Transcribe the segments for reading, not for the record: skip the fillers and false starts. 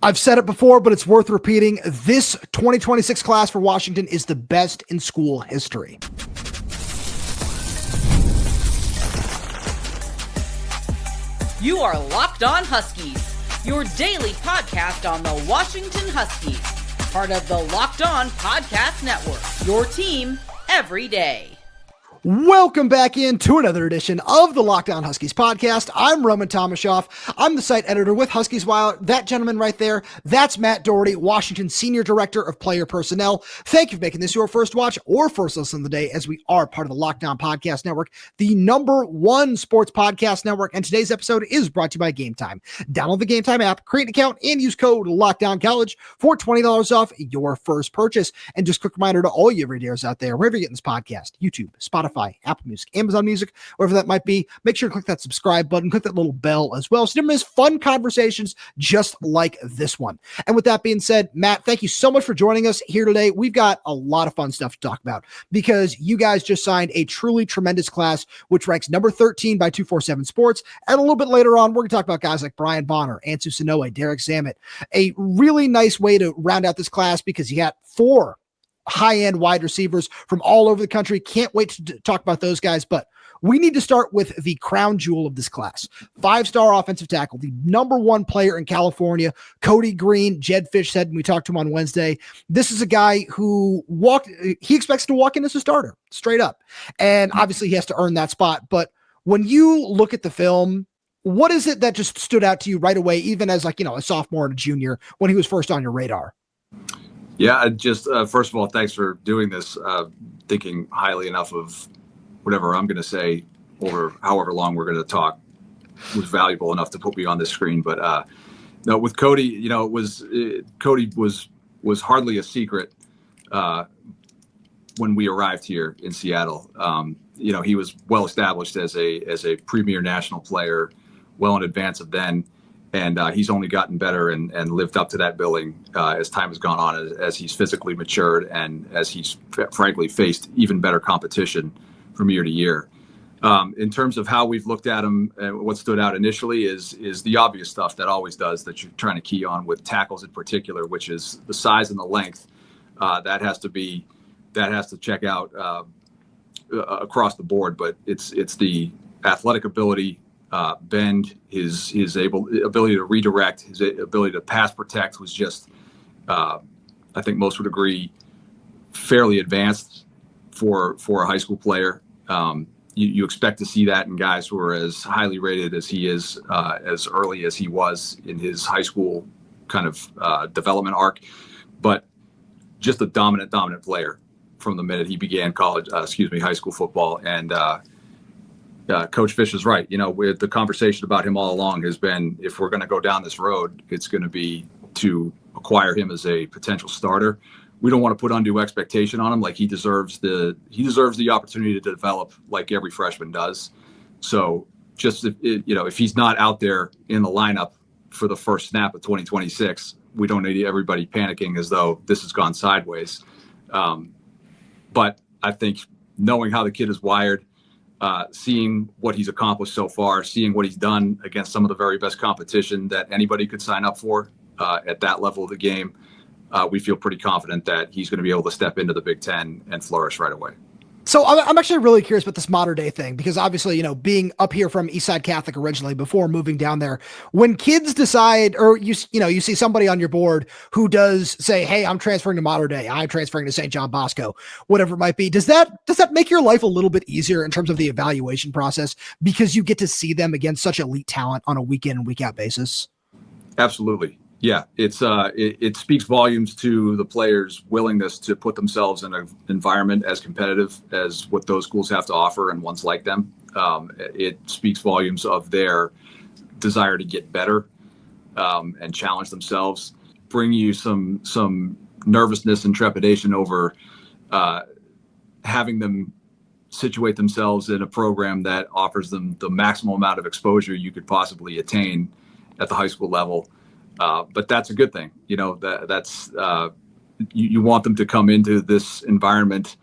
I've said it before, but it's worth repeating. This 2026 class for Washington is the best in school history. You are Locked On Huskies, your daily podcast on the Washington Huskies, part of the Locked On Podcast Network, your team every day. Welcome back into another edition of the Locked On Huskies podcast. I'm Roman Tomashoff. I'm the site editor with Huskies Wire. That gentleman right there, that's Matt Doherty, Washington's Senior Director of Player Personnel. Thank you for making this your first watch or first listen of the day, as we are part of the Locked On Podcast Network, the #1 sports podcast network. And today's episode is brought to you by Game Time. Download the Game Time app, create an account, and use code LOCKDOWNCollege for $20 off your first purchase. And just a quick reminder to all you everydayers out there, wherever you're getting this podcast, YouTube, Spotify, Apple Music, Amazon Music, wherever that might be, make sure to click that subscribe button, click that little bell as well, so you don't miss fun conversations just like this one. And with that being said, Matt, thank you so much for joining us here today. We've got a lot of fun stuff to talk about because you guys just signed a truly tremendous class, which ranks number 13 by 247 Sports. And a little bit later on, we're going to talk about guys like Brian Bonner, Ansu Sonoe, Derek Zammit. A really nice way to round out this class because you got 4 high-end wide receivers from all over the country. Can't wait to talk about those guys, but we need to start with the crown jewel of this class. 5-star offensive tackle, the #1 player in California, Kodi Greene. Jedd Fisch said when we talked to him on Wednesday, this is a guy who he expects to walk in as a starter, straight up. And obviously he has to earn that spot. But when you look at the film, what is it that just stood out to you right away, even as a sophomore and a junior when he was first on your radar? Yeah, I just first of all, thanks for doing this. Thinking highly enough of whatever I'm going to say over however long we're going to talk was valuable enough to put me on this screen. But no, with Kodi, Kodi was hardly a secret when we arrived here in Seattle. He was well established as a premier national player, well in advance of then. And he's only gotten better and lived up to that billing as time has gone on, as he's physically matured and as he's frankly faced even better competition from year to year. In terms of how we've looked at him, what stood out initially is the obvious stuff that always does that you're trying to key on with tackles in particular, which is the size and the length. That has to check out across the board, but it's the athletic ability. Bend, his ability to redirect, his ability to pass protect was just, I think most would agree, fairly advanced for a high school player. You expect to see that in guys who are as highly rated as he is, as early as he was in his high school kind of development arc, but just a dominant player from the minute he began high school football. And Coach Fisch is right. With the conversation about him all along has been, if we're going to go down this road, it's going to be to acquire him as a potential starter. We don't want to put undue expectation on him. Like he deserves the opportunity to develop like every freshman does. So just if he's not out there in the lineup for the first snap of 2026, we don't need everybody panicking as though this has gone sideways. But I think knowing how the kid is wired, seeing what he's accomplished so far, seeing what he's done against some of the very best competition that anybody could sign up for at that level of the game, we feel pretty confident that he's going to be able to step into the Big Ten and flourish right away. So I'm actually really curious about this Mater Dei thing, because obviously, being up here from Eastside Catholic originally before moving down there, when kids decide, or you see somebody on your board who does say, hey, I'm transferring to Mater Dei, I'm transferring to St. John Bosco, whatever it might be, does that make your life a little bit easier in terms of the evaluation process because you get to see them against such elite talent on a week in and week out basis? Absolutely. Yeah, it speaks volumes to the players' willingness to put themselves in an environment as competitive as what those schools have to offer and ones like them. It speaks volumes of their desire to get better and challenge themselves, bring you some nervousness and trepidation over having them situate themselves in a program that offers them the maximum amount of exposure you could possibly attain at the high school level. But that's a good thing. That's you want them to come into this environment,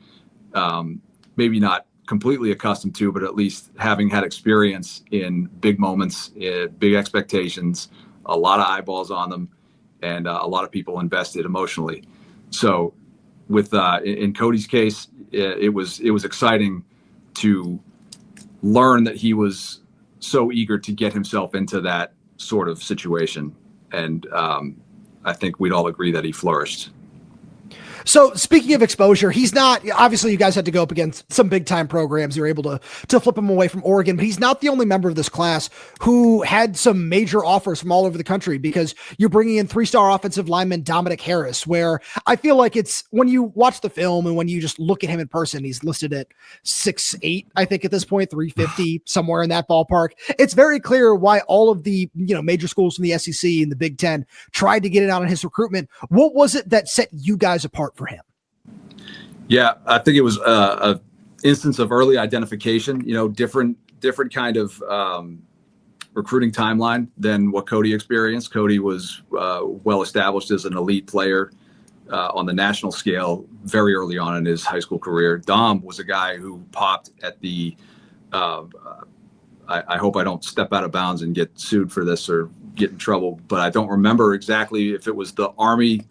maybe not completely accustomed to, but at least having had experience in big moments, big expectations, a lot of eyeballs on them, and a lot of people invested emotionally. So with in Kodi's case, it was exciting to learn that he was so eager to get himself into that sort of situation. And I think we'd all agree that he flourished. So speaking of exposure, he's not, obviously you guys had to go up against some big time programs. You were able to flip him away from Oregon, but he's not the only member of this class who had some major offers from all over the country, because you're bringing in 3-star offensive lineman Dominic Harris, where I feel like it's, when you watch the film and when you just look at him in person, he's listed at 6'8", I think at this point, 350, somewhere in that ballpark. It's very clear why all of the, major schools from the SEC and the Big Ten tried to get it out on his recruitment. What was it that set you guys apart for him? Yeah, I think it was a instance of early identification, different kind of recruiting timeline than what Kodi experienced. Kodi was well established as an elite player on the national scale very early on in his high school career. Dom was a guy who popped at the I hope I don't step out of bounds and get sued for this or get in trouble, but I don't remember exactly if it was the Army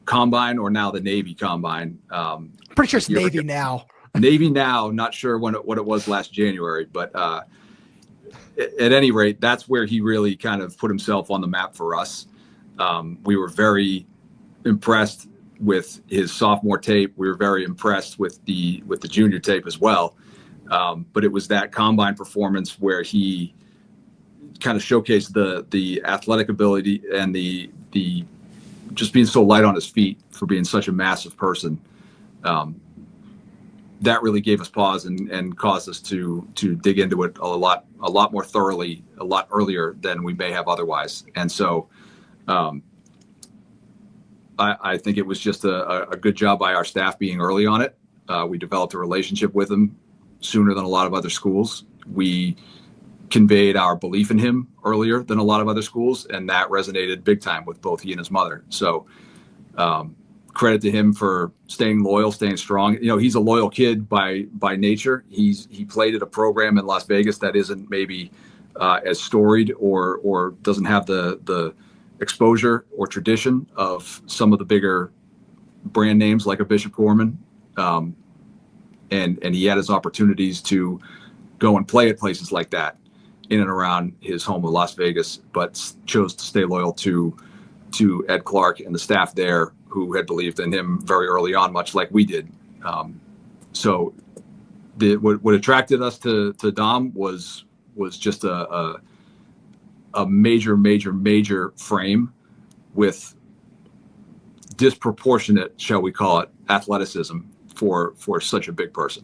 Combine or now the Navy Combine. Pretty sure it's Navy now. Navy now, not sure what it was last January, but at any rate, that's where he really kind of put himself on the map for us. We were very impressed with his sophomore tape. We were very impressed with the junior tape as well. But it was that combine performance where he kind of showcased the athletic ability and the just being so light on his feet for being such a massive person. That really gave us pause and caused us to dig into it a lot more thoroughly, a lot earlier than we may have otherwise. And so I think it was just a good job by our staff being early on it. We developed a relationship with him sooner than a lot of other schools. We conveyed our belief in him earlier than a lot of other schools, and that resonated big time with both he and his mother. So credit to him for staying loyal, staying strong. He's a loyal kid by nature. He played at a program in Las Vegas that isn't maybe as storied or doesn't have the exposure or tradition of some of the bigger brand names like a Bishop Gorman. And he had his opportunities to go and play at places like that in and around his home of Las Vegas, but chose to stay loyal to Ed Clark and the staff there, who had believed in him very early on, much like we did. So what attracted us to Dom was just a major frame with disproportionate, shall we call it, athleticism for such a big person.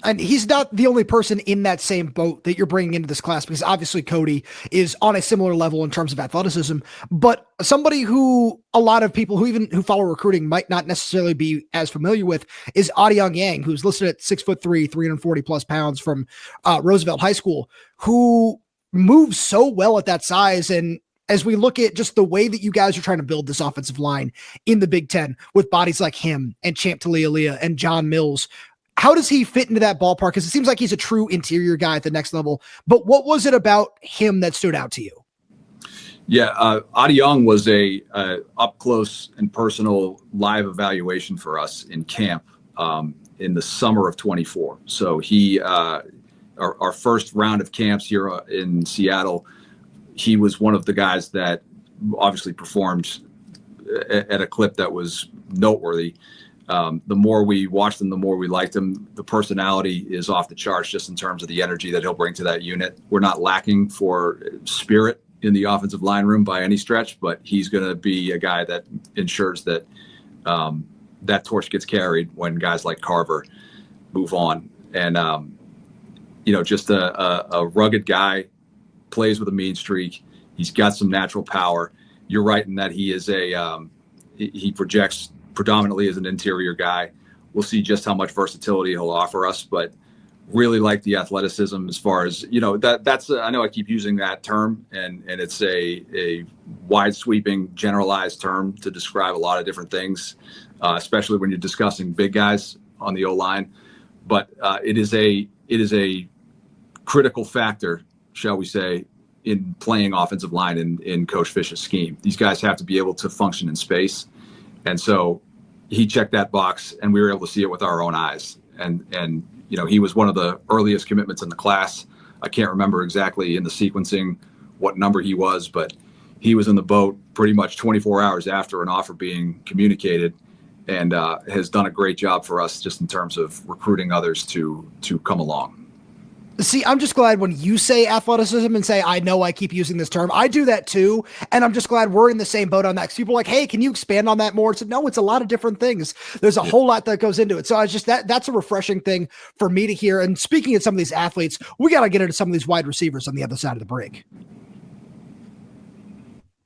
And he's not the only person in that same boat that you're bringing into this class, because obviously Kodi is on a similar level in terms of athleticism, but somebody who a lot of people who follow recruiting might not necessarily be as familiar with is Adong Yang, who's listed at 6'3", 340 plus pounds from Roosevelt High School, who moves so well at that size. And as we look at just the way that you guys are trying to build this offensive line in the Big Ten with bodies like him and Champ Talialia and John Mills, how does he fit into that ballpark? Because it seems like he's a true interior guy at the next level. But what was it about him that stood out to you? Yeah, Adong was a up close and personal live evaluation for us in camp in the summer of 24. So he, our first round of camps here in Seattle, he was one of the guys that obviously performed at a clip that was noteworthy. The more we watched him, the more we liked him. The personality is off the charts just in terms of the energy that he'll bring to that unit. We're not lacking for spirit in the offensive line room by any stretch, but he's going to be a guy that ensures that that torch gets carried when guys like Carver move on. And, just a rugged guy, plays with a mean streak. He's got some natural power. You're right in that he is he projects predominantly as an interior guy. We'll see just how much versatility he'll offer us, but really like the athleticism as far as, that's I know I keep using that term and it's a wide sweeping generalized term to describe a lot of different things, especially when you're discussing big guys on the O-line. But it is a critical factor, shall we say, in playing offensive line in Coach Fisch's scheme. These guys have to be able to function in space. And so he checked that box, and we were able to see it with our own eyes. And he was one of the earliest commitments in the class. I can't remember exactly in the sequencing what number he was, but he was in the boat pretty much 24 hours after an offer being communicated, and has done a great job for us just in terms of recruiting others to come along. See, I'm just glad when you say athleticism and say, I know I keep using this term, I do that too. And I'm just glad we're in the same boat on that. Because people are like, hey, can you expand on that more? So no, it's a lot of different things. There's a whole lot that goes into it. So I just, that's a refreshing thing for me to hear. And speaking of some of these athletes, we got to get into some of these wide receivers on the other side of the break,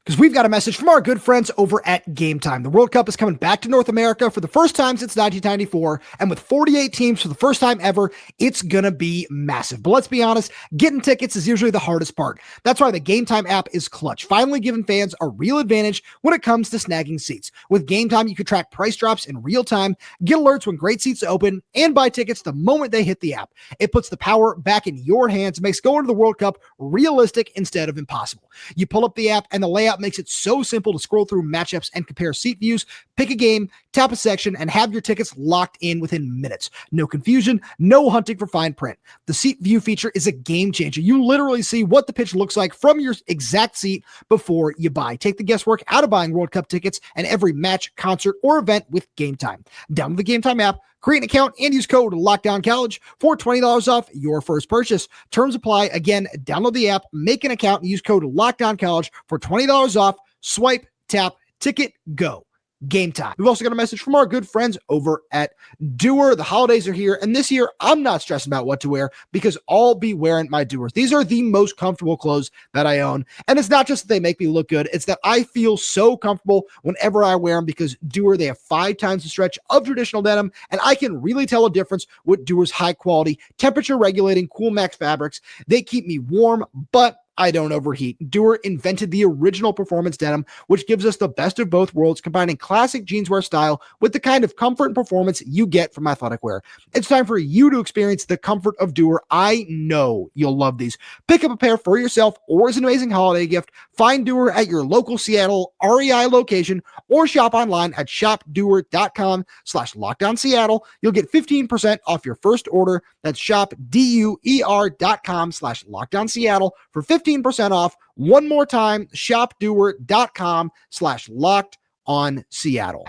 because we've got a message from our good friends over at Game Time. The World Cup is coming back to North America for the first time since 1994, and with 48 teams for the first time ever, it's going to be massive. But let's be honest, getting tickets is usually the hardest part. That's why the Game Time app is clutch, finally giving fans a real advantage when it comes to snagging seats. With Game Time, you can track price drops in real time, get alerts when great seats open, and buy tickets the moment they hit the app. It puts the power back in your hands and makes going to the World Cup realistic instead of impossible. You pull up the app, and the layout makes it so simple to scroll through matchups and compare seat views, pick a game, tap a section, and have your tickets locked in within minutes. No confusion, no hunting for fine print. The seat view feature is a game changer. You literally see what the pitch looks like from your exact seat before you buy. Take the guesswork out of buying World Cup tickets and every match, concert, or event with Game Time. Download the Game Time app, create an account, and use code LOCKDOWNCollege for $20 off your first purchase. Terms apply. Again, download the app, make an account, and use code LOCKDOWNCollege for $20 off. Swipe, tap, ticket, go. Game Time. We've also got a message from our good friends over at Doer. The holidays are here, and this year I'm not stressing about what to wear because I'll be wearing my Doers. These are the most comfortable clothes that I own, and it's not just that they make me look good, it's that I feel so comfortable whenever I wear them because Doer, they have 5 times the stretch of traditional denim, and I can really tell a difference with Doer's high quality, temperature regulating Cool Max fabrics. They keep me warm, but I don't overheat. Doer invented the original performance denim, which gives us the best of both worlds, combining classic jeanswear style with the kind of comfort and performance you get from athletic wear. It's time for you to experience the comfort of Doer. I know you'll love these. Pick up a pair for yourself or as an amazing holiday gift. Find Doer at your local Seattle REI location or shop online at shopdoer.com/LockedOnSeattle. You'll get 15% off your first order. That's shopdoer.com/LockedOnSeattle for 15% off. One more time, shopdoer.com/LockedOnSeattle.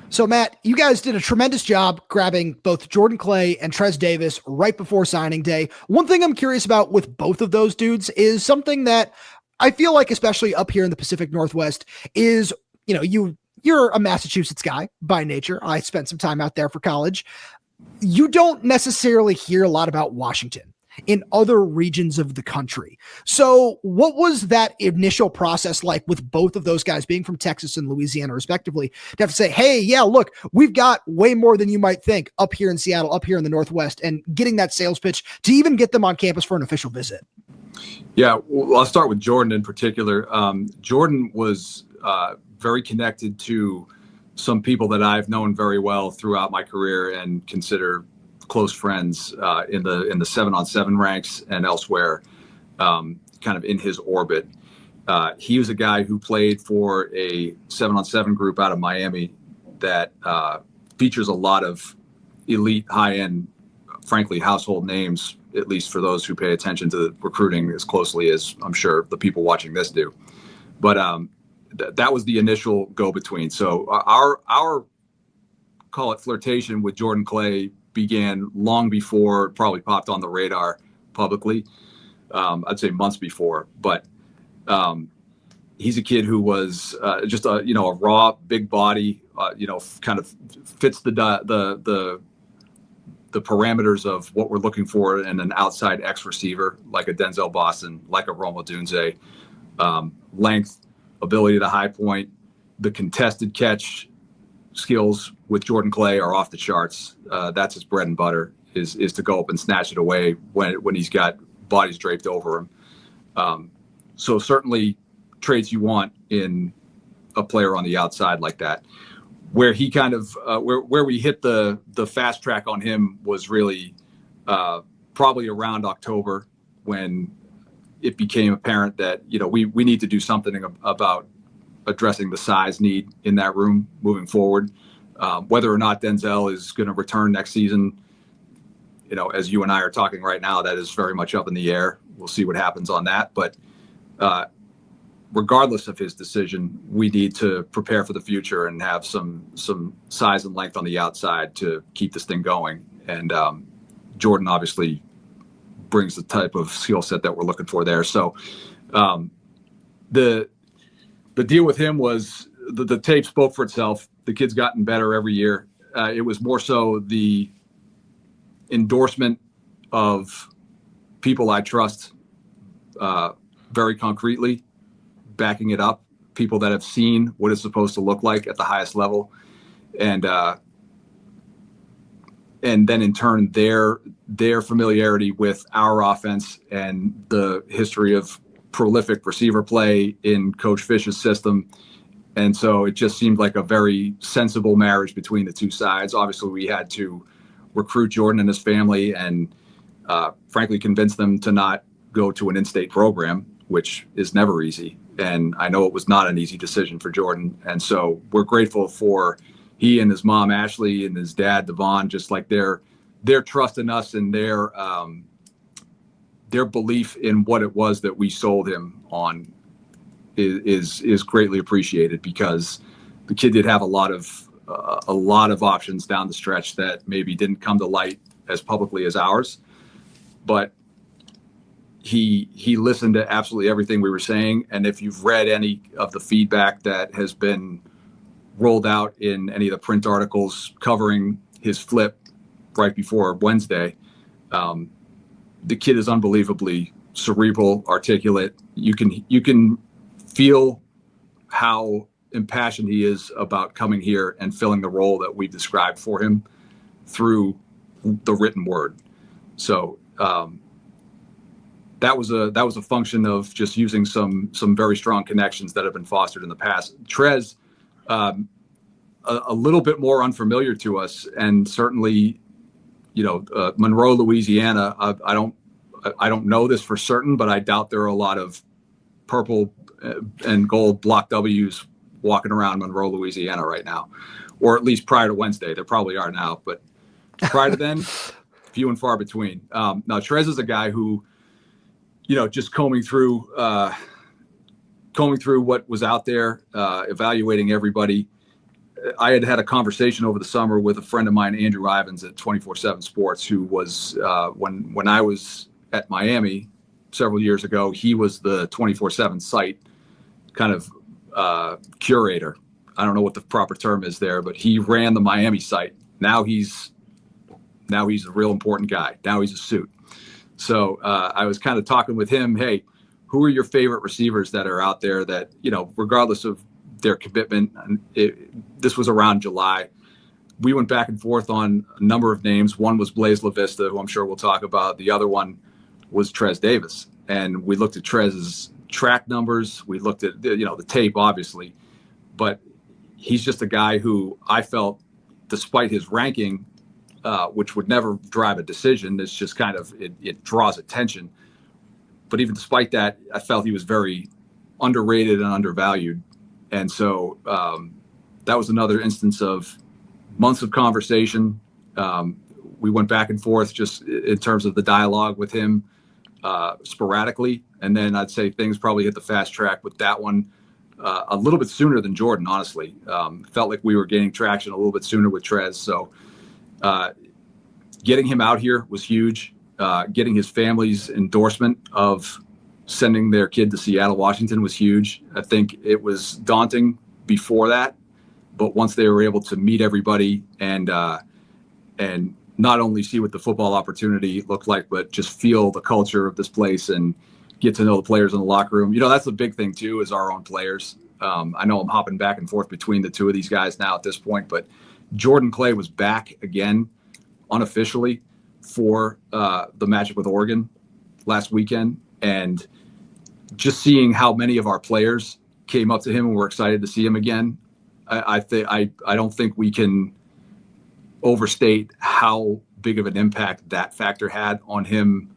So, Matt, you guys did a tremendous job grabbing both Jordan Clay and Trez Davis right before signing day. One thing I'm curious about with both of those dudes is something that I feel like, especially up here in the Pacific Northwest, is, you're a Massachusetts guy by nature. I spent some time out there for college. You don't necessarily hear a lot about Washington in other regions of the country. So what was that initial process like with both of those guys being from Texas and Louisiana respectively to have to say, hey, yeah, look, we've got way more than you might think up here in Seattle, up here in the Northwest, and getting that sales pitch to even get them on campus for an official visit? Yeah, well, I'll start with Jordan in particular. Jordan was very connected to some people that I've known very well throughout my career and consider close friends in the 7-on-7 ranks and elsewhere, kind of in his orbit. He was a guy who played for a 7-on-7 group out of Miami that features a lot of elite, high-end, frankly, household names, at least for those who pay attention to recruiting as closely as I'm sure the people watching this do. But that was the initial go-between. So our call it flirtation with Jordan Clay began long before it probably popped on the radar publicly. I'd say months before, but he's a kid who was just a raw, big body, kind of fits the parameters of what we're looking for in an outside X receiver, like a Denzel Boston, like a Roma Dunze. Length, ability to high point, the contested catch skills with Jordan Clay are off the charts. That's his bread and butter is to go up and snatch it away when he's got bodies draped over him. So certainly traits you want in a player on the outside like that. Where he kind of where we hit the fast track on him was really probably around October when it became apparent that, we need to do something about addressing the size need in that room moving forward. Whether or not Denzel is going to return next season, as you and I are talking right now, that is very much up in the air. We'll see what happens on that. But regardless of his decision, we need to prepare for the future and have some size and length on the outside to keep this thing going. And Jordan obviously brings the type of skill set that we're looking for there. So the deal with him was the tape spoke for itself. The kid's gotten better every year. It was more so the endorsement of people I trust very concretely, backing it up, people that have seen what it's supposed to look like at the highest level. And then in turn, their familiarity with our offense and the history of prolific receiver play in Coach Fisch's system. And so it just seemed like a very sensible marriage between the two sides. Obviously, we had to recruit Jordan and his family and frankly convince them to not go to an in-state program, which is never easy. And I know it was not an easy decision for Jordan. And so we're grateful for he and his mom, Ashley, and his dad, Devon, just like their trust in us and their belief in what it was that we sold him on is greatly appreciated, because the kid did have a lot of options down the stretch that maybe didn't come to light as publicly as ours, but he listened to absolutely everything we were saying. And if you've read any of the feedback that has been rolled out in any of the print articles covering his flip right before Wednesday, the kid is unbelievably cerebral, articulate. You can feel how impassioned he is about coming here and filling the role that we described for him through the written word. So that was a function of just using some very strong connections that have been fostered in the past. Trez, a little bit more unfamiliar to us, and certainly, Monroe, Louisiana. I don't know this for certain, but I doubt there are a lot of purple and gold block W's walking around Monroe, Louisiana right now, or at least prior to Wednesday. There probably are now, but prior to then, few and far between. Now, Trez is a guy who, just combing through what was out there, evaluating everybody. I had a conversation over the summer with a friend of mine, Andrew Ivins at 24/7 Sports, who was when I was at Miami several years ago, he was the 24/7 site kind of curator. I don't know what the proper term is there, but he ran the Miami site. Now he's a real important guy. Now he's a suit. So I was kind of talking with him, hey, who are your favorite receivers that are out there that, regardless of their commitment? This was around July. We went back and forth on a number of names. One was Blaise LaVista, who I'm sure we'll talk about. The other one was Trez Davis. And we looked at Trez's track numbers. We looked at, the tape, obviously. But he's just a guy who I felt, despite his ranking, which would never drive a decision, it's just kind of, it draws attention. But even despite that, I felt he was very underrated and undervalued. And so that was another instance of months of conversation. We went back and forth just in terms of the dialogue with him sporadically. And then I'd say things probably hit the fast track with that one a little bit sooner than Jordan, honestly. Felt like we were gaining traction a little bit sooner with Trez. So getting him out here was huge. Getting his family's endorsement of sending their kid to Seattle, Washington was huge. I think it was daunting before that, but once they were able to meet everybody and not only see what the football opportunity looked like, but just feel the culture of this place and get to know the players in the locker room. That's the big thing too, is our own players. I know I'm hopping back and forth between the two of these guys now at this point, but Jordan Clay was back again unofficially for the matchup with Oregon last weekend. And just seeing how many of our players came up to him and were excited to see him again, I don't think we can overstate how big of an impact that factor had on him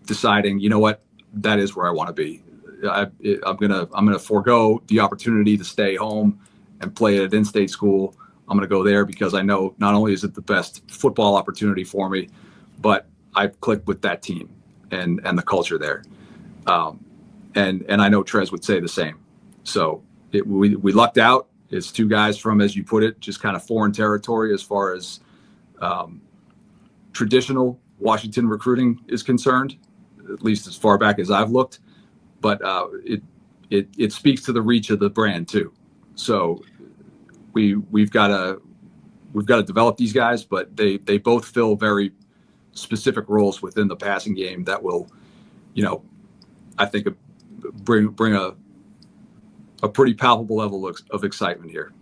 deciding, you know what, that is where I want to be. I'm gonna forego the opportunity to stay home and play at an in-state school. I'm gonna go there because I know not only is it the best football opportunity for me, but I've clicked with that team and the culture there. And I know Trez would say the same. So we lucked out. It's two guys from, as you put it, just kind of foreign territory as far as traditional Washington recruiting is concerned, at least as far back as I've looked. But it speaks to the reach of the brand too. So we've got to develop these guys, but they both fill very specific roles within the passing game that will, I think bring a pretty palpable level of excitement here.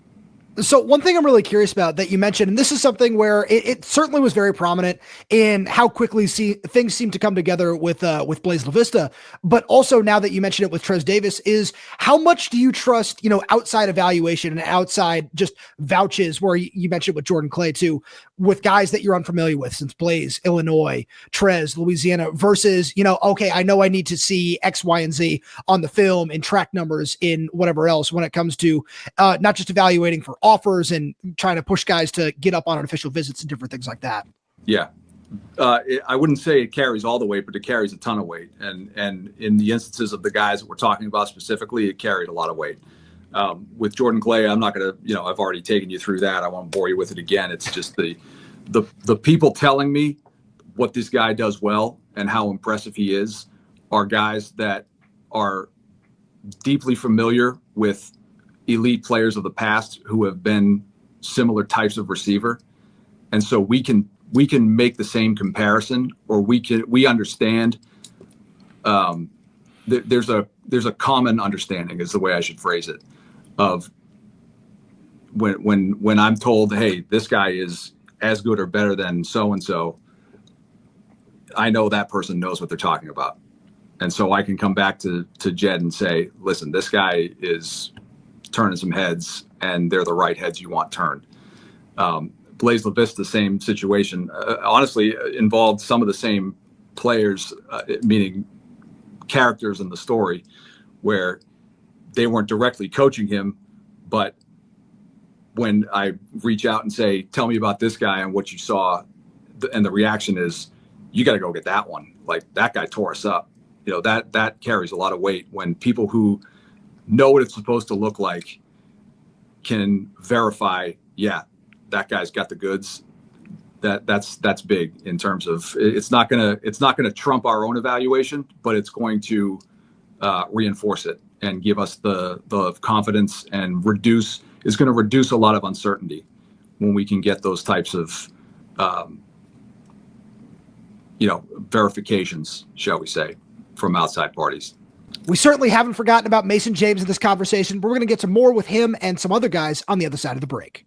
So one thing I'm really curious about that you mentioned, and this is something where it certainly was very prominent in how quickly things seem to come together with Blaise LaVista, but also now that you mentioned it with Trez Davis, is how much do you trust, outside evaluation and outside just vouches, where you mentioned with Jordan Clay too, with guys that you're unfamiliar with, since Blaise, Illinois, Trez, Louisiana, versus, okay, I know I need to see X, Y, and Z on the film and track numbers in whatever else when it comes to not just evaluating for offers and trying to push guys to get up on unofficial visits and different things like that. Yeah. I wouldn't say it carries all the weight, but it carries a ton of weight. And in the instances of the guys that we're talking about specifically, it carried a lot of weight. With Jordan Clay, I'm not going to, I've already taken you through that. I won't bore you with it again. It's just the people telling me what this guy does well and how impressive he is are guys that are deeply familiar with elite players of the past who have been similar types of receiver. And so we can make the same comparison, or we understand there's a common understanding, is the way I should phrase it, of when I'm told, hey, this guy is as good or better than so-and-so, I know that person knows what they're talking about. And so I can come back to Jedd and say, listen, this guy is turning some heads, and they're the right heads you want turned. Blaise LaVista, same situation. Honestly, involved some of the same players, meaning characters in the story, where they weren't directly coaching him, but when I reach out and say, tell me about this guy and what you saw, and the reaction is, you got to go get that one. Like, that guy tore us up. That carries a lot of weight when people who know what it's supposed to look like can verify, yeah, that guy's got the goods. That's big in terms of, it's not gonna trump our own evaluation, but it's going to reinforce it and give us the confidence and is going to reduce a lot of uncertainty when we can get those types of verifications, shall we say, from outside parties. We certainly haven't forgotten about Mason James in this conversation, but we're going to get to more with him and some other guys on the other side of the break.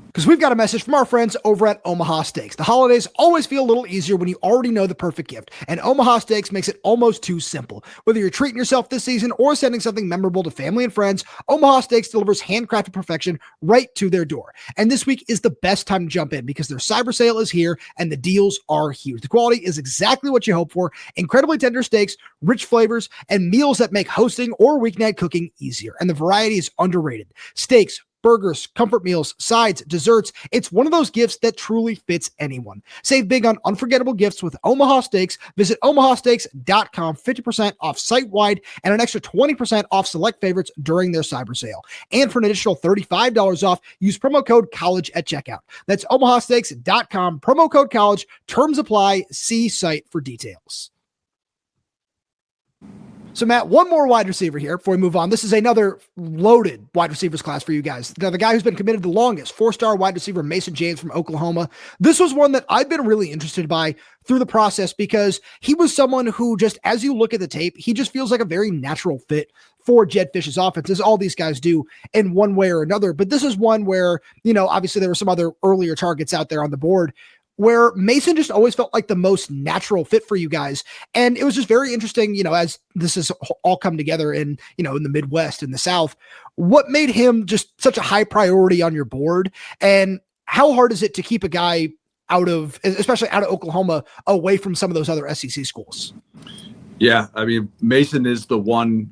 Because we've got a message from our friends over at Omaha Steaks. The holidays always feel a little easier when you already know the perfect gift, and Omaha Steaks makes it almost too simple. Whether you're treating yourself this season or sending something memorable to family and friends, Omaha Steaks delivers handcrafted perfection right to their door. And this week is the best time to jump in because their cyber sale is here and the deals are huge. The quality is exactly what you hope for: incredibly tender steaks, rich flavors, and meals that make hosting or weeknight cooking easier. And the variety is underrated. Steaks, burgers, comfort meals, sides, desserts. It's one of those gifts that truly fits anyone. Save big on unforgettable gifts with Omaha Steaks. Visit omahasteaks.com, 50% off site-wide and an extra 20% off select favorites during their cyber sale. And for an additional $35 off, use promo code COLLEGE at checkout. That's omahasteaks.com, promo code COLLEGE. Terms apply. See site for details. So, Matt, one more wide receiver here before we move on. This is another loaded wide receivers class for you guys. Now, the guy who's been committed the longest, 4-star wide receiver Mason James from Oklahoma. This was one that I've been really interested by through the process because he was someone who, just as you look at the tape, he just feels like a very natural fit for Jedd Fisch's offense, as all these guys do in one way or another. But this is one where, obviously there were some other earlier targets out there on the board, where Mason just always felt like the most natural fit for you guys. And it was just very interesting, as this has all come together in the Midwest and the South, what made him just such a high priority on your board, and how hard is it to keep a guy especially out of Oklahoma, away from some of those other SEC schools. Yeah, I mean, Mason is the one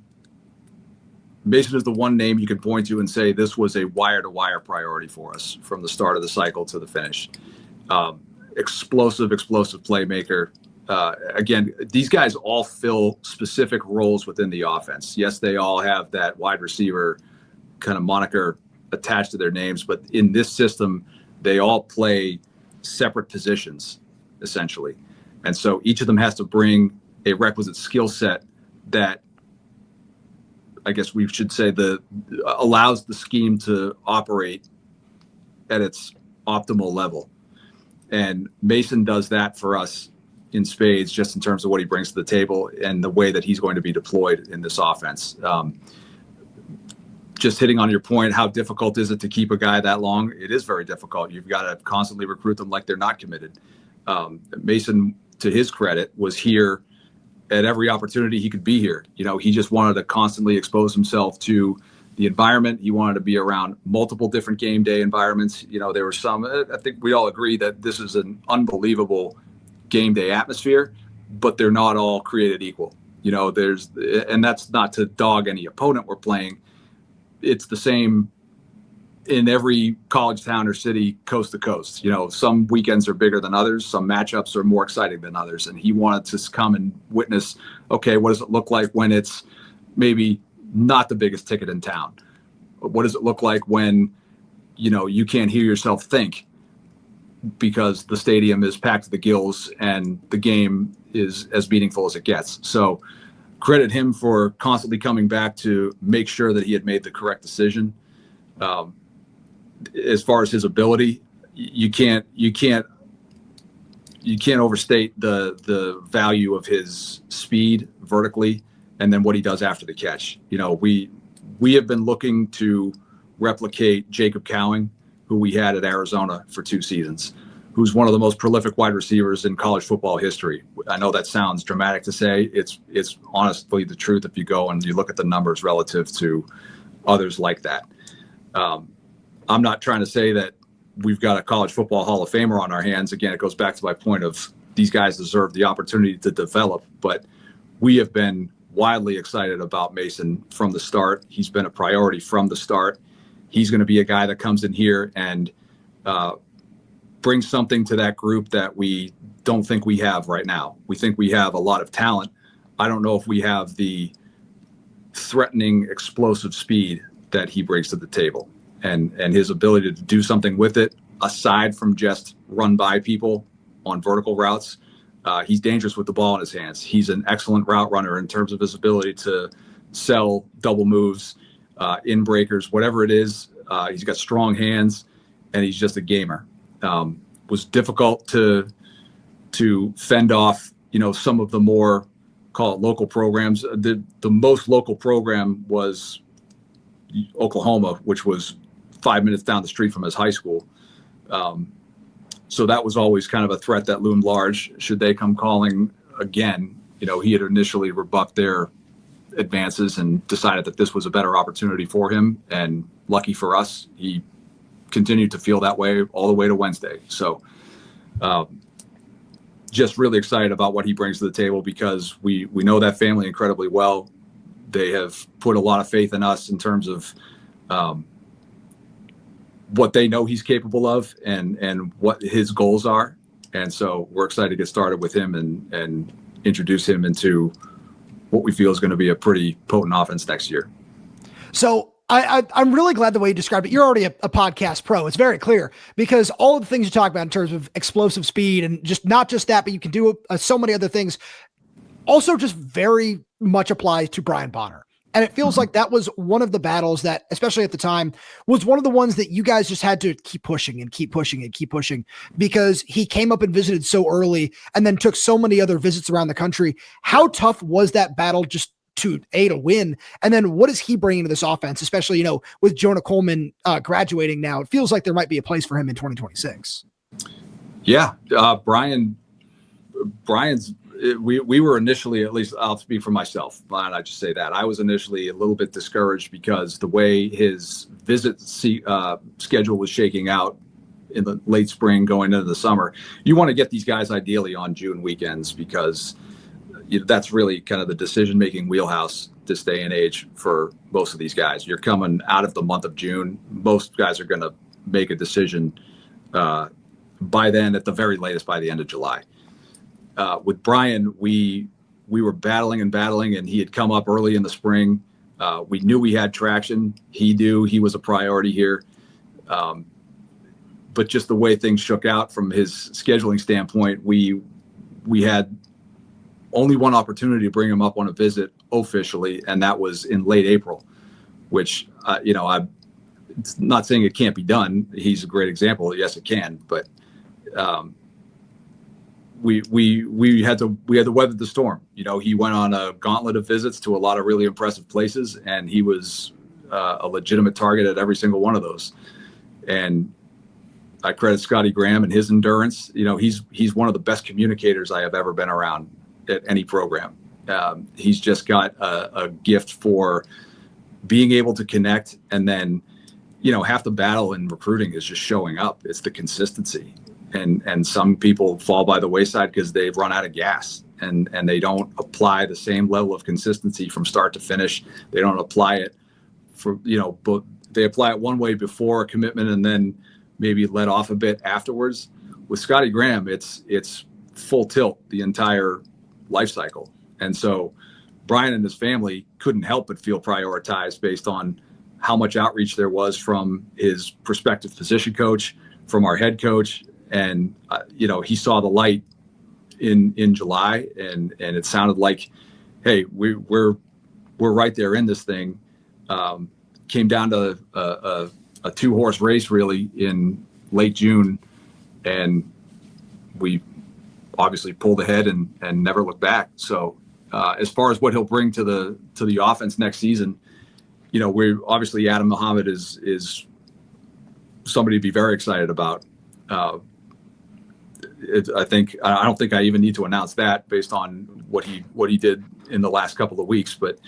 name you can point to and say this was a wire-to-wire priority for us from the start of the cycle to the finish. Explosive playmaker. Again, these guys all fill specific roles within the offense. Yes, they all have that wide receiver kind of moniker attached to their names, but in this system, they all play separate positions, essentially. And so each of them has to bring a requisite skill set that, I guess we should say, allows the scheme to operate at its optimal level. And Mason does that for us in spades, just in terms of what he brings to the table and the way that he's going to be deployed in this offense. Just hitting on your point, how difficult is it to keep a guy that long? It is very difficult. You've got to constantly recruit them like they're not committed. Mason, to his credit, was here at every opportunity he could be here. He just wanted to constantly expose himself to the environment. He wanted to be around multiple different game day environments. There were some, I think we all agree that this is an unbelievable game day atmosphere, but they're not all created equal. And that's not to dog any opponent we're playing. It's the same in every college town or city, coast to coast. Some weekends are bigger than others. Some matchups are more exciting than others. And he wanted to come and witness, okay, what does it look like when it's maybe not the biggest ticket in town? What does it look like when, you can't hear yourself think because the stadium is packed to the gills and the game is as meaningful as it gets? So credit him for constantly coming back to make sure that he had made the correct decision. As far as his ability, you can't overstate the value of his speed vertically, and then what he does after the catch. We have been looking to replicate Jacob Cowing, who we had at Arizona for 2 seasons, who's one of the most prolific wide receivers in college football history. I know that sounds dramatic to say. It's honestly the truth if you go and you look at the numbers relative to others like that. I'm not trying to say that we've got a college football Hall of Famer on our hands. Again, it goes back to my point of these guys deserve the opportunity to develop, but we have been wildly excited about Mason from the start. He's been a priority from the start. He's going to be a guy that comes in here and brings something to that group that we don't think we have right now. We think we have a lot of talent. I don't know if we have the threatening, explosive speed that he brings to the table, and his ability to do something with it, aside from just run by people on vertical routes. He's dangerous with the ball in his hands. He's an excellent route runner in terms of his ability to sell double moves, in breakers, whatever it is. He's got strong hands, and he's just a gamer. Was difficult to fend off, some of the more, call it local programs. The most local program was Oklahoma, which was 5 minutes down the street from his high school. So that was always kind of a threat that loomed large. Should they come calling again, he had initially rebuffed their advances and decided that this was a better opportunity for him. And lucky for us, he continued to feel that way all the way to Wednesday. So just really excited about what he brings to the table, because we know that family incredibly well. They have put a lot of faith in us in terms of what they know he's capable of and what his goals are. And so we're excited to get started with him and introduce him into what we feel is going to be a pretty potent offense next year. So I'm really glad the way you described it. You're already a podcast pro. It's very clear, because all of the things you talk about in terms of explosive speed and just not just that, but you can do so many other things, also just very much applies to Brian Bonner. And it feels like that was one of the battles that, especially at the time, was one of the ones that you guys just had to keep pushing and keep pushing and keep pushing, because he came up and visited so early and then took so many other visits around the country. How tough was that battle just to win? And then what is he bringing to this offense, especially, with Jonah Coleman graduating now? It feels like there might be a place for him in 2026. Yeah. Brian's, we were initially, at least I'll speak for myself, and I just say that I was initially a little bit discouraged because the way his visit schedule was shaking out, in the late spring going into the summer. You want to get these guys ideally on June weekends because that's really kind of the decision-making wheelhouse this day and age for most of these guys. You're coming out of the month of June. Most guys are going to make a decision by then, at the very latest by the end of July. With Brian, we were battling, and he had come up early in the spring. We knew we had traction. He knew he was a priority here. But just the way things shook out from his scheduling standpoint, we had only one opportunity to bring him up on a visit officially, and that was in late April, which, I'm not saying it can't be done. He's a great example. Yes, it can, but we had to weather the storm. He went on a gauntlet of visits to a lot of really impressive places, and he was a legitimate target at every single one of those. And I credit Scotty Graham and his endurance. He's one of the best communicators I have ever been around at any program. He's just got a gift for being able to connect, and then half the battle in recruiting is just showing up. It's the consistency. And some people fall by the wayside because they've run out of gas and they don't apply the same level of consistency from start to finish. They don't apply it but they apply it one way before a commitment and then maybe let off a bit afterwards. With Scotty Graham, it's full tilt the entire life cycle. And so Brian and his family couldn't help but feel prioritized based on how much outreach there was from his prospective position coach, from our head coach. And, he saw the light in July and it sounded like, hey, we're right there in this thing. Came down to a 2-horse race really in late June. And we obviously pulled ahead and never looked back. So as far as what he'll bring to the offense next season, we're obviously Adam Muhammad is somebody to be very excited about. I don't think I even need to announce that based on what he did in the last couple of weeks, but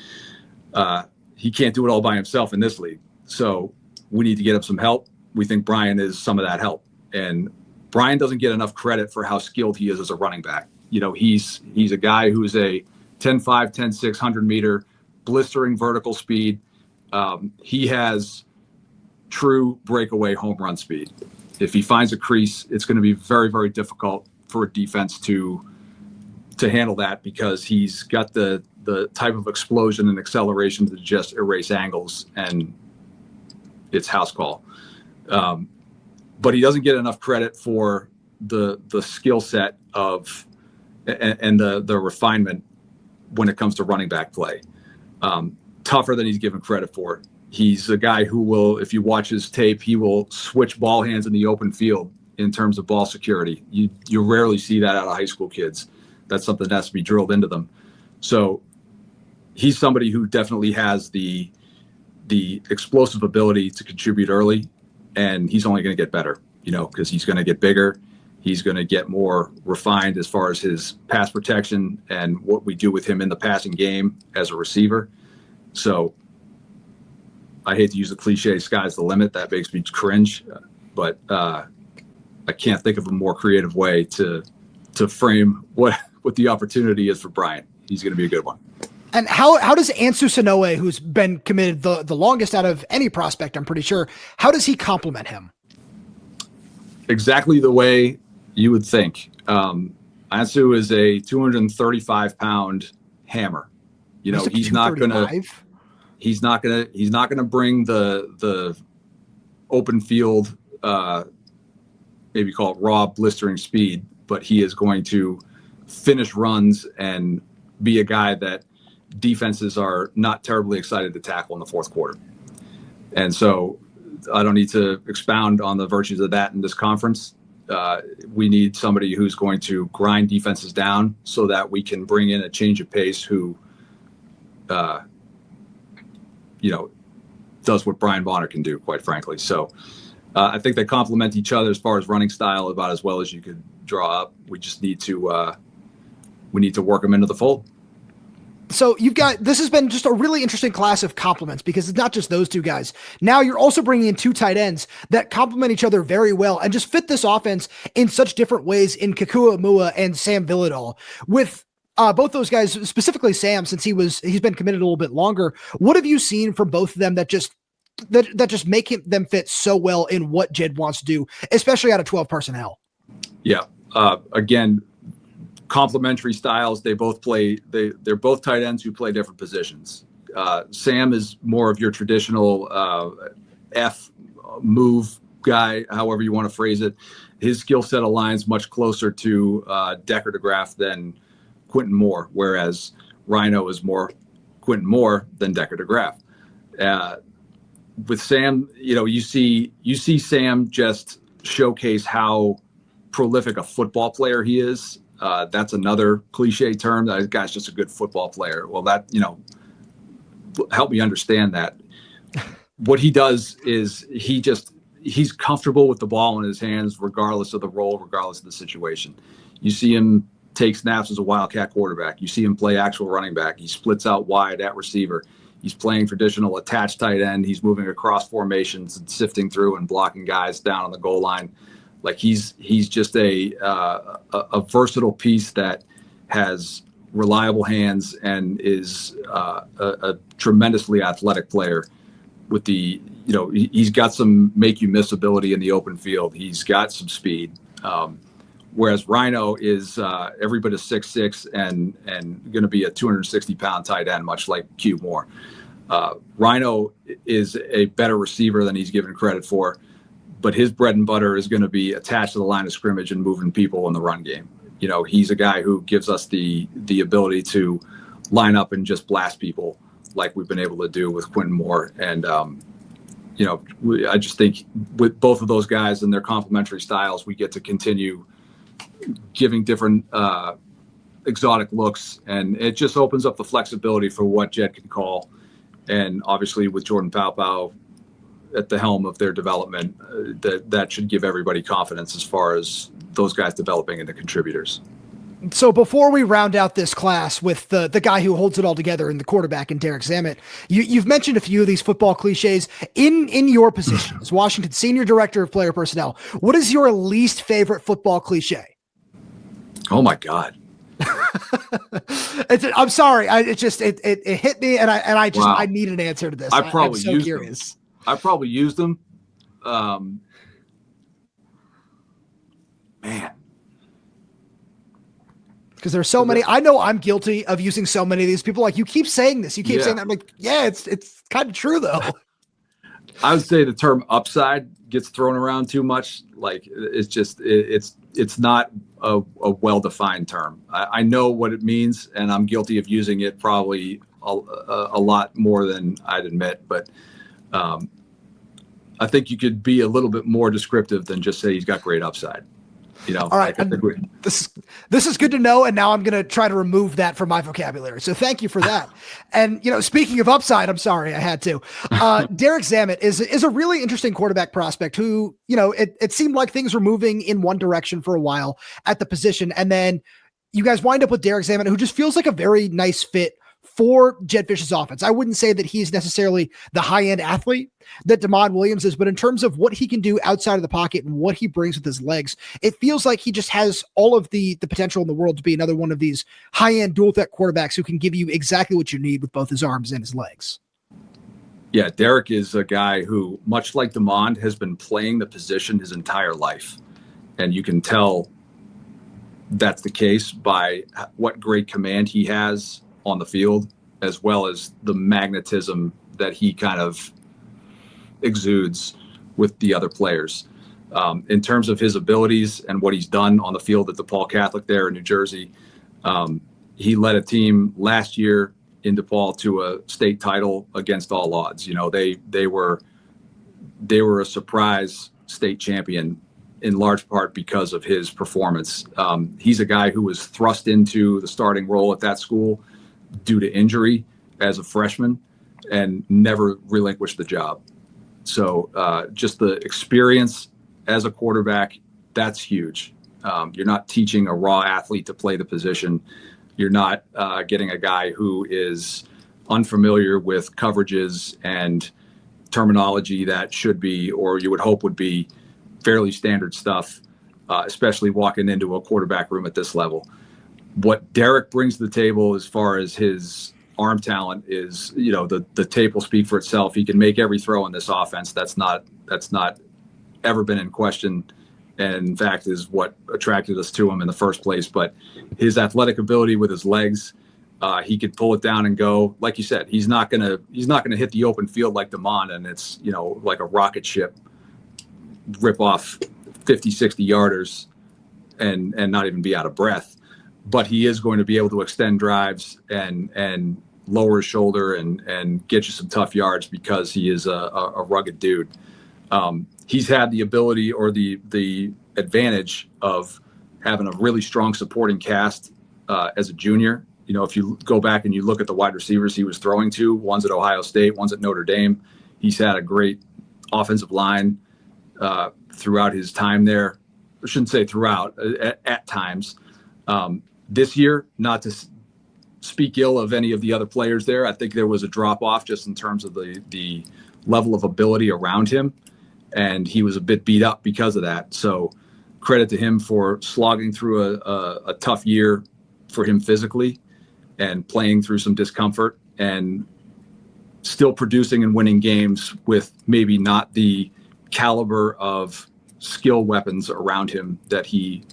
he can't do it all by himself in this league. So we need to get him some help. We think Brian is some of that help, and Brian doesn't get enough credit for how skilled he is as a running back. He's a guy who's a 10.5, 10.6, 100-meter blistering vertical speed. He has true breakaway home run speed. If he finds a crease, it's going to be very, very difficult for a defense to handle that because he's got the type of explosion and acceleration to just erase angles, and it's house call. But he doesn't get enough credit for the skill set of and the refinement when it comes to running back play. Tougher than he's given credit for. He's a guy who will, if you watch his tape, he will switch ball hands in the open field in terms of ball security. You rarely see that out of high school kids. That's something that has to be drilled into them. So he's somebody who definitely has the explosive ability to contribute early, and he's only going to get better, because he's going to get bigger. He's going to get more refined as far as his pass protection and what we do with him in the passing game as a receiver. So I hate to use the cliche, sky's the limit. That makes me cringe, but I can't think of a more creative way to frame what the opportunity is for Brian. He's going to be a good one. And how does Ansu Sanoe, who's been committed the longest out of any prospect, I'm pretty sure, how does he complement him? Exactly the way you would think. Ansu is a 235-pound hammer. He's not going to bring the open field, maybe call it raw blistering speed, but he is going to finish runs and be a guy that defenses are not terribly excited to tackle in the fourth quarter. And so I don't need to expound on the virtues of that in this conference. We need somebody who's going to grind defenses down so that we can bring in a change of pace who, does what Brian Bonner can do, quite frankly. So I think they complement each other as far as running style about as well as you could draw up. We just need to work them into the fold. So this has been just a really interesting class of compliments because it's not just those two guys. Now you're also bringing in two tight ends that complement each other very well and just fit this offense in such different ways in Kekua Aumua and Sam Villadal. With both those guys, specifically Sam, since he's been committed a little bit longer. What have you seen from both of them that just make them fit so well in what Jedd wants to do, especially out of 12 personnel? Yeah. Again, complementary styles. They both play. They're both tight ends who play different positions. Sam is more of your traditional F move guy, however you want to phrase it. His skill set aligns much closer to Decker DeGraff than Quentin Moore, whereas Rhino is more Quentin Moore than Decker DeGraff. With Sam, you see Sam just showcase how prolific a football player he is. That's another cliche term. That guy's just a good football player. Well, that, help me understand that. What he does is he's comfortable with the ball in his hands, regardless of the role, regardless of the situation. You see him take snaps as a Wildcat quarterback. You see him play actual running back. He splits out wide at receiver. He's playing traditional attached tight end. He's moving across formations and sifting through and blocking guys down on the goal line. Like he's just a versatile piece that has reliable hands and is a tremendously athletic player. With the, he's got some make you miss ability in the open field. He's got some speed. Whereas Rhino is every bit of 6'6" and going to be a 260-pound tight end, much like Q Moore. Rhino is a better receiver than he's given credit for, but his bread and butter is going to be attached to the line of scrimmage and moving people in the run game. He's a guy who gives us the ability to line up and just blast people like we've been able to do with Quentin Moore. And, I just think with both of those guys and their complementary styles, we get to continue giving different exotic looks, and it just opens up the flexibility for what Jedd can call. And obviously with Jordan Paopao at the helm of their development, that should give everybody confidence as far as those guys developing into contributors. So before we round out this class with the guy who holds it all together in the quarterback and Derek Zammit, you've mentioned a few of these football cliches in your position as Washington Senior Director of Player Personnel. What is your least favorite football cliche? Oh my God. I'm sorry. It hit me, and I Wow. I need an answer to this. I'm so curious. I probably used them. Man. Because there's so many. I know I'm guilty of using so many of these. People like, you keep saying this. You keep saying that. I'm like, yeah, it's kind of true though. I would say the term upside gets thrown around too much. Like it's not a well-defined term. I know what it means, and I'm guilty of using it probably a lot more than I'd admit. But I think you could be a little bit more descriptive than just say he's got great upside. All right. This is good to know. And now I'm going to try to remove that from my vocabulary. So thank you for that. And, speaking of upside, I'm sorry, I had to. Derek Zammit is a really interesting quarterback prospect who, it seemed like things were moving in one direction for a while at the position. And then you guys wind up with Derek Zammit, who just feels like a very nice fit for Jedd Fisch's offense. I wouldn't say that he's necessarily the high-end athlete that Damon Williams is, but in terms of what he can do outside of the pocket and what he brings with his legs, it feels like he just has all of the potential in the world to be another one of these high-end dual-threat quarterbacks who can give you exactly what you need with both his arms and his legs. Yeah, Derek is a guy who, much like Damon, has been playing the position his entire life. And you can tell that's the case by what great command he has on the field, as well as the magnetism that he kind of exudes with the other players. In terms of his abilities and what he's done on the field at DePaul Catholic there in New Jersey, he led a team last year in DePaul to a state title against all odds. They were a surprise state champion in large part because of his performance. He's a guy who was thrust into the starting role at that school due to injury as a freshman and never relinquished the job. So just the experience as a quarterback, that's huge. You're not teaching a raw athlete to play the position. You're not getting a guy who is unfamiliar with coverages and terminology that should be, or you would hope would be, fairly standard stuff, especially walking into a quarterback room at this level. What Derek brings to the table as far as his arm talent is, the tape will speak for itself. He can make every throw in this offense. That's not ever been in question, and in fact is what attracted us to him in the first place. But his athletic ability with his legs, he could pull it down and go. Like you said, he's not gonna hit the open field like Damon, and it's like a rocket ship, rip off 50, 60 yarders and not even be out of breath. But he is going to be able to extend drives and lower his shoulder and get you some tough yards because he is a rugged dude. He's had the ability or the advantage of having a really strong supporting cast as a junior. If you go back and you look at the wide receivers he was throwing to, one's at Ohio State, one's at Notre Dame. He's had a great offensive line throughout his time there. I shouldn't say throughout, at times. This year, not to speak ill of any of the other players there, I think there was a drop off just in terms of the level of ability around him, and he was a bit beat up because of that. So credit to him for slogging through a tough year for him physically and playing through some discomfort and still producing and winning games with maybe not the caliber of skill weapons around him that he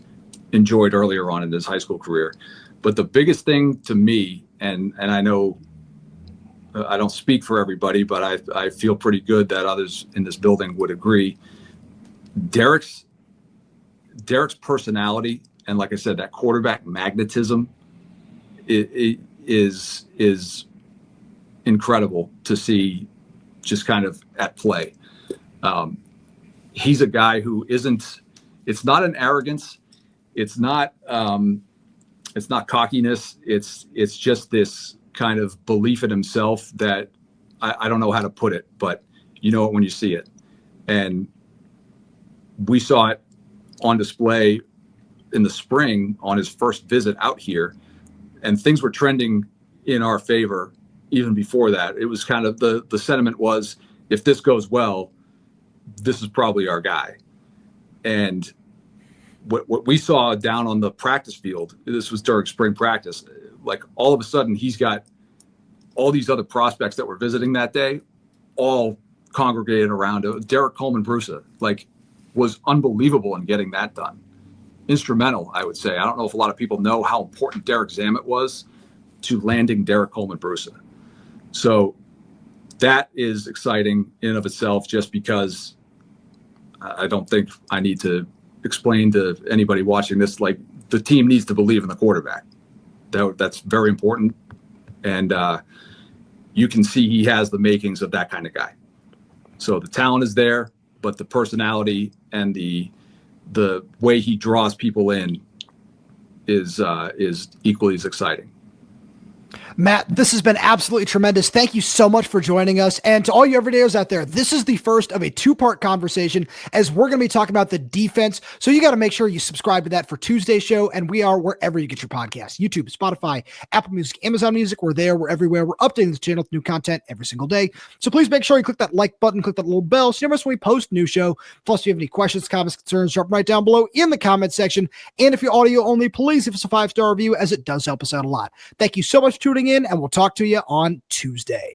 enjoyed earlier on in his high school career. But the biggest thing to me, and I know I don't speak for everybody, but I feel pretty good that others in this building would agree. Derek's personality, and like I said, that quarterback magnetism is incredible to see just kind of at play. He's a guy who it's not an arrogance. It's not cockiness. It's just this kind of belief in himself that I don't know how to put it, but you know it when you see it. And we saw it on display in the spring on his first visit out here, and things were trending in our favor even before that. It was kind of the sentiment was, if this goes well, this is probably our guy. And what we saw down on the practice field, this was during spring practice, like all of a sudden he's got all these other prospects that were visiting that day, all congregated around it. Derek Coleman-Brusa, was unbelievable in getting that done. Instrumental, I would say. I don't know if a lot of people know how important Derek Zammit was to landing Derek Coleman-Brusa. So that is exciting in and of itself, just because I don't think I need to explain to anybody watching this, the team needs to believe in the quarterback. That's very important. And you can see he has the makings of that kind of guy. So the talent is there, but the personality and the way he draws people in is equally as exciting. Matt, this has been absolutely tremendous. Thank you so much for joining us. And to all you everydayers out there, this is the first of a two-part conversation, as we're going to be talking about the defense. So you got to make sure you subscribe to that for Tuesday's show. And we are wherever you get your podcasts: YouTube, Spotify, Apple Music, Amazon Music. We're there. We're everywhere. We're updating this channel with new content every single day. So please make sure you click that like button, click that little bell, so you never miss when we post a new show. Plus, if you have any questions, comments, concerns, drop them right down below in the comment section. And if you're audio only, please give us a 5-star review, as it does help us out a lot. Thank you so much for tuning in, and we'll talk to you on Tuesday.